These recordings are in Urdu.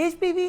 HPV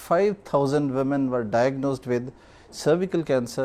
5000 women were diagnosed with cervical cancer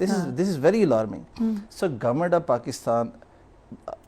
This is very alarming. So government of Pakistan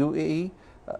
UAE,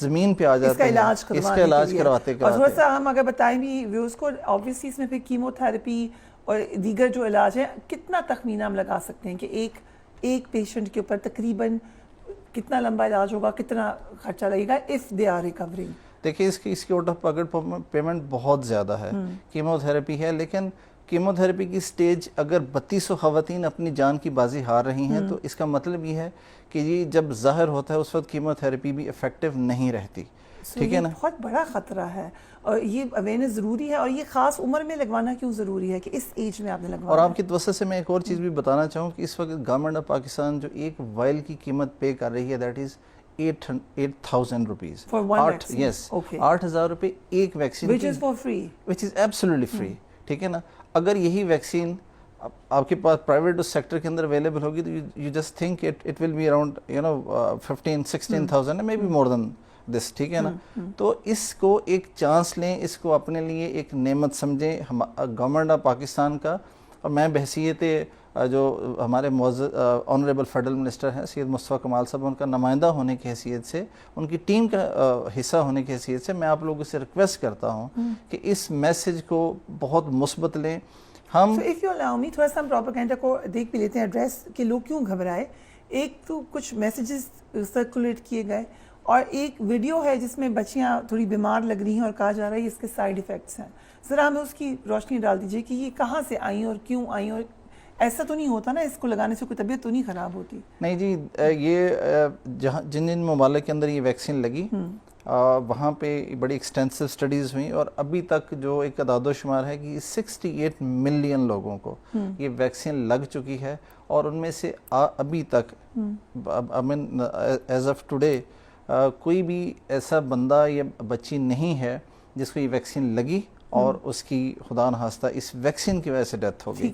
زمین پہ آ جاتے ہیں اس کا علاج کرواتے اور تھوڑا سا ہم اگر بتائیں بھی ویوز کو آبویسلی اس میں پھر کیمو تھراپی اور دیگر جو علاج ہے کتنا تخمینہ ہم لگا سکتے ہیں کہ ایک پیشنٹ کے اوپر تقریباً کتنا لمبا علاج ہوگا, کتنا خرچہ لگے گا if they are recovering؟ دیکھیے اس کی آؤٹ آف پاکٹ پیمنٹ بہت زیادہ ہے. کیمو تھراپی ہے, لیکن کیمو تھراپی کی سٹیج اگر 3200 خواتین اپنی جان کی بازی ہار رہی ہیں تو اس کا مطلب یہ ہے کہ یہ جب ظاہر ہوتا ہے اس وقت کیمو تھراپی بھی افیکٹو نہیں رہتی. ٹھیک ہے نا, بہت بڑا خطرہ ہے اور یہ اویئرنیس ضروری ہے. اور یہ خاص عمر میں لگوانا کیوں ضروری ہے کہ اس ایج میں آپ نے لگوانا؟ اور آپ کی توسط سے میں ایک اور چیز بھی بتانا چاہوں کہ اس وقت گورنمنٹ آف پاکستان جو ایک وائل کی قیمت پے کر رہی ہے that is 8,000 rupees. For one vaccine? Yes. Okay. 8,000 روپے ایک vaccine Which is for free? Which is absolutely free. ٹھیک ہے نا, اگر یہی ویکسین آپ کے پاس پرائیویٹ سیکٹر کے اندر اویلیبل ہوگی تو you just think it will be around 15,000-16,000 maybe more than this. ٹھیک ہے نا, تو اس کو ایک چانس لیں, اس کو اپنے لیے ایک نعمت سمجھیں گورنمنٹ آف پاکستان کا. اور میں بحیثیت جو ہمارے معزز آنریبل فیڈرل منسٹر ہیں سید مصطفیٰ کمال صاحب, ان کا نمائندہ ہونے کی حیثیت سے, ان کی ٹیم کا حصہ ہونے کی حیثیت سے میں آپ لوگوں سے ریکویسٹ کرتا ہوں کہ اس میسج کو بہت مثبت لیں. ہم if you allow me تھوڑا سا ہم پروپیگنڈا کو دیکھ بھی لیتے ہیں ایڈریس کہ لوگ کیوں گھبرائے. ایک تو کچھ میسیجز سرکولیٹ کیے گئے اور ایک ویڈیو ہے جس میں بچیاں تھوڑی بیمار لگ رہی ہیں اور کہا جا رہا ہے اس کے سائیڈ ایفیکٹس ہیں. ذرا ہمیں اس کی روشنی ڈال دیجئے کہ یہ کہاں سے آئیں اور کیوں آئیں, اور ایسا تو نہیں ہوتا نا اس کو لگانے سے کوئی طبیعت تو نہیں خراب ہوتی؟ نہیں جی, یہ جن ممالک کے اندر یہ ویکسین لگی وہاں پہ بڑی ایکسٹینسو سٹڈیز ہوئیں اور ابھی تک جو ایک اعداد و شمار ہے کہ 68 ملین لوگوں کو یہ ویکسین لگ چکی ہے. اور ان میں سے ابھی تک ایز آف ٹوڈے کوئی بھی ایسا بندہ یا بچی نہیں ہے جس کو یہ ویکسین لگی اور اس کی خدا نخواستہ اس ویکسین کی وجہ سے ڈیتھ ہوگی.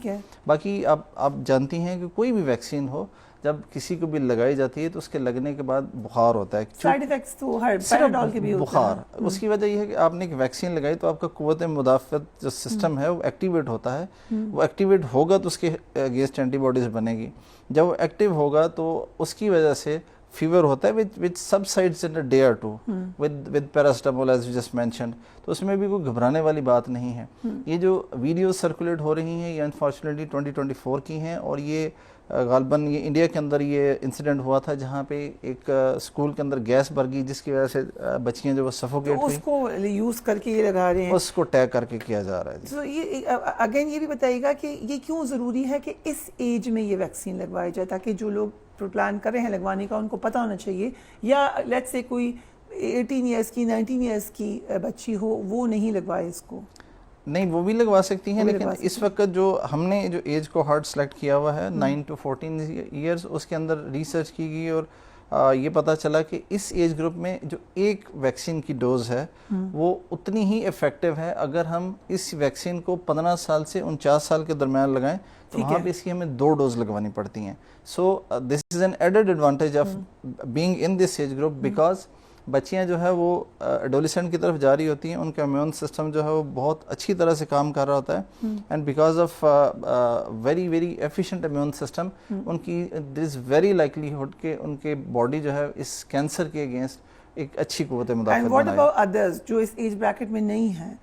باقی آپ جانتی ہیں کہ کوئی بھی ویکسین ہو جب کسی کو بھی لگائی جاتی ہے تو اس کے لگنے کے بعد بخار ہوتا ہے. سائیڈ ایفیکٹس تو ہر پیراڈول کے بھی ہوتے ہیں. بخار, اس کی وجہ یہ ہے کہ آپ نے ایک ویکسین لگائی تو آپ کا قوت مدافعت جو سسٹم ہے وہ ایکٹیویٹ ہوتا ہے. وہ ایکٹیویٹ ہوگا تو اس کے اگینسٹ اینٹی باڈیز بنے گی. جب وہ ایکٹیو ہوگا تو اس کی وجہ سے فیور ہوتا ہے which subsides in a day or two with paracetamol as you just mentioned. تو اس میں بھی کوئی گھبرانے والی بات نہیں ہے. یہ جو ویڈیوز سرکولیٹ ہو رہی ہیں یہ انفارچونیٹلی 2024 کی ہیں اور یہ غالباً یہ انڈیا کے اندر یہ انسیڈنٹ ہوا تھا جہاں پہ ایک اسکول کے اندر گیس بھر گئی جس کی وجہ سے بچیاں جو وہ سفوکیٹ ہوئی, اس کو یوز کر کے یہ لگا رہے ہیں, اس کو ٹیگ کر کے کیا جا رہا ہے. تو یہ اگین یہ بھی بتائیے گا کہ یہ کیوں ضروری ہے کہ اس ایج میں یہ ویکسین لگوائی جائے تاکہ جو لوگ پلان کر رہے ہیں لگوانے کا ان کو پتہ ہونا چاہیے, یا لیٹس سے کوئی 18 ایئرس کی 19 ایئرس کی بچی ہو وہ نہیں لگوائے اس کو؟ نہیں, وہ بھی لگوا سکتی ہیں, لیکن اس وقت جو ہم نے جو ایج کو ہارڈ سلیکٹ کیا ہوا ہے 9 to 14 ایئرس, اس کے اندر ریسرچ کی گئی اور یہ پتہ چلا کہ اس ایج گروپ میں جو ایک ویکسین کی ڈوز ہے وہ اتنی ہی افیکٹو ہے اگر ہم اس ویکسین کو 15 سال سے 49 سال کے درمیان لگائیں تو وہاں پہ اس کی ہمیں 2 ڈوز لگوانی پڑتی ہیں. So this is an added advantage of being in this age group because بچیاں جو ہے وہ ایڈولیسنٹ کی طرف جاری ہوتی ہیں, ان کا امیون سسٹم جو ہے وہ بہت اچھی طرح سے کام کر رہا ہوتا ہے and because of very very efficient immune system ان کی دیر از ویری لائکلیہڈ کہ ان کے باڈی جو ہے اس کینسر کے اگینسٹ ایک اچھی قوت مدافعت بنائے. اینڈ واٹ اباؤٹ ادرز جو اس ایج بریکٹ میں نہیں ہیں,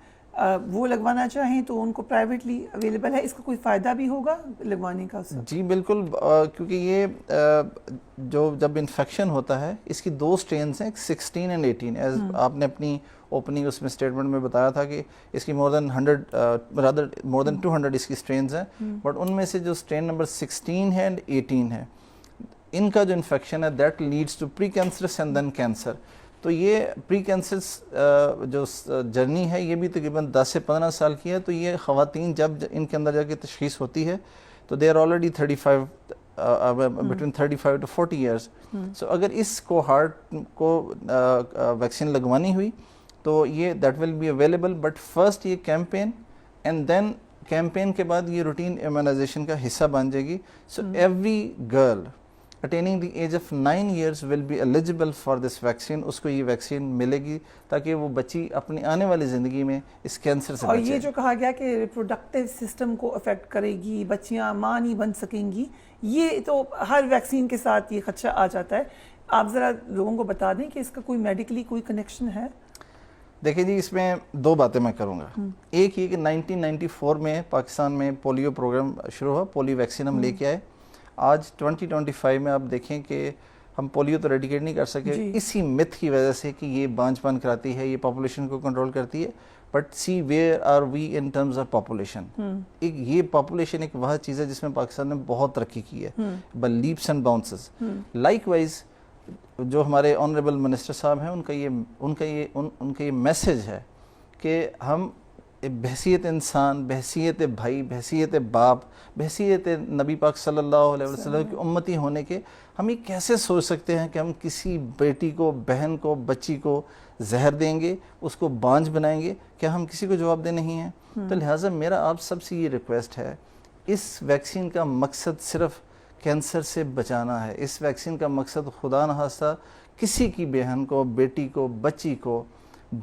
وہ لگوانا چاہیں تو ان کو پرائیویٹلی اویلیبل ہے, اس کا کوئی فائدہ بھی ہوگا لگوانے کا؟ جی بالکل, کیونکہ یہ جو جب انفیکشن ہوتا ہے اس کی 2 سٹرینز ہیں, 16 and 18. ایز آپ نے اپنی اوپننگ اس میں اسٹیٹمنٹ میں بتایا تھا کہ اس کی more than 200 اس کی سٹرینز ہیں, بٹ ان میں سے جو سٹرین نمبر 16 ہے and 18 ہے ان کا جو انفیکشن ہے that leads to precancerous and then cancer. تو یہ پری کینسرس جو جرنی ہے یہ بھی تقریباً 10 سے 15 سال کی ہے. تو یہ خواتین جب ان کے اندر جا کے تشخیص ہوتی ہے تو they are already 35 between 35 to 40 years. So اگر اس کو ہارٹ کو ویکسین لگوانی ہوئی تو یہ that will be available, but first یہ کیمپین اینڈ دین کیمپین کے بعد یہ روٹین امیونائزیشن کا حصہ بن جائے گی. So every girl attaining the age of 9 years will be eligible for this vaccine. اس کو یہ ویکسین ملے گی تاکہ وہ بچی اپنی آنے والی زندگی میں اس کینسر سے بچے. اور یہ جو کہا گیا کہ ریپروڈکٹیو سسٹم کو افیکٹ کرے گی, بچیاں ماں نہیں بن سکیں گی, یہ تو ہر ویکسین کے ساتھ یہ خدشہ آ جاتا ہے. آپ ذرا لوگوں کو بتا دیں کہ اس کا کوئی میڈیکلی کوئی کنیکشن ہے؟ دیکھیں جی، اس میں دو باتیں میں کروں گا. ایک یہ کہ 1994 میں پاکستان میں پولیو پروگرام شروع ہوا، پولیو ویکسین ہم لے کے آئے. آج 2025 میں آپ دیکھیں کہ ہم پولیو تو ریڈیکیٹ نہیں کر سکے اسی متھ کی وجہ سے کہ یہ بانجھ پن کراتی ہے، یہ پاپولیشن کو کنٹرول کرتی ہے. But see where are we in terms of population. یہ پاپولیشن ایک وہ چیز ہے جس میں پاکستان نے بہت ترقی کی ہے، بل leaps and bounds. Likewise جو ہمارے آنریبل منسٹر صاحب ہیں، ان کا یہ میسج ہے کہ ہم بحیثیت انسان، بحیثیت بھائی، بحیثیت باپ، بحیثیت نبی پاک صلی اللہ علیہ وسلم کی امتی ہونے کے ہم یہ کیسے سوچ سکتے ہیں کہ ہم کسی بیٹی کو، بہن کو، بچی کو زہر دیں گے، اس کو بانجھ بنائیں گے؟ کیا ہم کسی کو جواب دے نہیں ہیں؟ تو لہٰذا میرا آپ سب سے یہ ریکویسٹ ہے، اس ویکسین کا مقصد صرف کینسر سے بچانا ہے. اس ویکسین کا مقصد خدا نخواستہ کسی کی بہن کو، بیٹی کو، بچی کو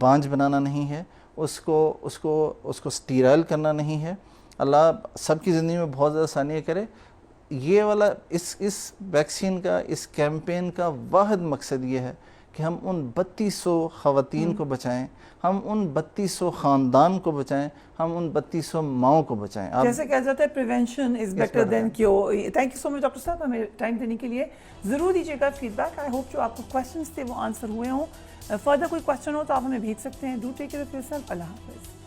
بانجھ بنانا نہیں ہے، اس کو سٹیرائل کرنا نہیں ہے. اللہ سب کی زندگی میں بہت زیادہ آسانیاں کرے. یہ والا اس ویکسین کا، اس کیمپین کا واحد مقصد یہ ہے کہ ہم ان 3200 خواتین کو بچائیں، ہم ان 3200 خاندان کو بچائیں، ہم ان 3200 ماؤں کو بچائیں. جیسے کہا جاتا ہے prevention is better than cure. Thank you so much doctor صاحب ہمیں ٹائم دینے کے لیے. ضرور دیجیے گا فیڈ بیک. آئی ہوپ جو آپ کو کویشچنس تھے وہ آنسر ہوئے ہوں. فردر کوئی کویشچن ہو تو آپ ہمیں بھیج سکتے ہیں. Do take care of yourself. اللہ حافظ.